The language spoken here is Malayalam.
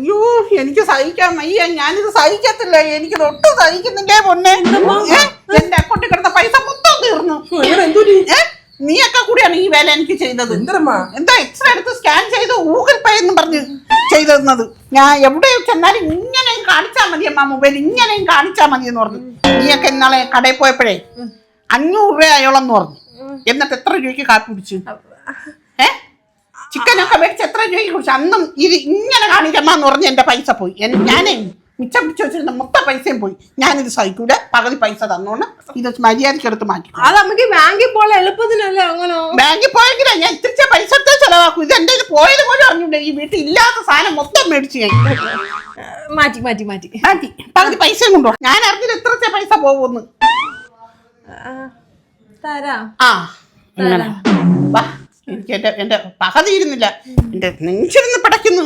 അയ്യോ എനിക്ക് സഹിക്കാൻ വയ്യ, ഞാനിത് സഹിക്കത്തില്ല, എനിക്കിത് ഒട്ടും സഹിക്കുന്നില്ലേ പൊന്നെ. എന്റെ അക്കൗണ്ടിൽ കിടന്ന പൈസ മൊത്തം തീർന്നു. നീയൊക്കെ കൂടിയാണ് ഈ വേല എനിക്ക് ചെയ്തത്. എന്താ എക്സ്റേ എടുത്ത് സ്കാൻ ചെയ്ത് ഗൂഗിൾ പേ എന്ന് പറഞ്ഞ് ചെയ്തത്. ഞാൻ എവിടെ ചെന്നാലും ഇങ്ങനെയും കാണിച്ചാൽ മതി അമ്മ, മൊബൈൽ ഇങ്ങനെയും കാണിച്ചാൽ മതി എന്ന് പറഞ്ഞു. നീയൊക്കെ ഇന്നാളെ കടയിൽ പോയപ്പോഴേ 500 രൂപ ആയോളെന്ന് പറഞ്ഞു. എന്നിട്ട് എത്ര രൂപയ്ക്ക് കാപ്പി കുടിച്ചു? ചിക്കനൊക്കെ മേടിച്ച് എത്ര രൂപയ്ക്ക് കുടിച്ചു? അന്നും ഇത് ഇങ്ങനെ കാണിക്കമ്മാന്ന് പറഞ്ഞ് എന്റെ പൈസ പോയി. ഞാനേ മിച്ചം പിടിച്ച് വെച്ചിരുന്ന മൊത്തം പൈസയും പോയി. ഞാനിത് സഹിക്കൂല, പകുതി പൈസ തന്നോണ്ട് ഇത് മര്യാദയ്ക്ക് എടുത്ത് മാറ്റി. അത് നമുക്ക് ബാങ്കിൽ പോലെ എളുപ്പത്തിനല്ലേ അങ്ങനെ? ബാങ്കിൽ പോയെങ്കിലേ ഞാൻ ഇത്തിരി പൈസ എടുത്ത് ചെലവാക്കും. ഇത് എന്റെ ഇത് പോയത് പോലും അറിഞ്ഞൂടെ. ഈ വീട്ടിൽ ഇല്ലാത്ത സാധനം മൊത്തം മേടിച്ച് ഞാൻ മാറ്റി മാറ്റി മാറ്റി മാറ്റി പകുതി പൈസയും കൊണ്ടുപോകും. ഞാൻ അറിഞ്ഞില്ല എത്ര പൈസ പോകുമെന്ന്. തരാം. വാ, എനിക്ക് എന്റെ പക തീരുന്നില്ല, എന്റെ നെഞ്ചിരുന്ന് പിടയ്ക്കുന്നു.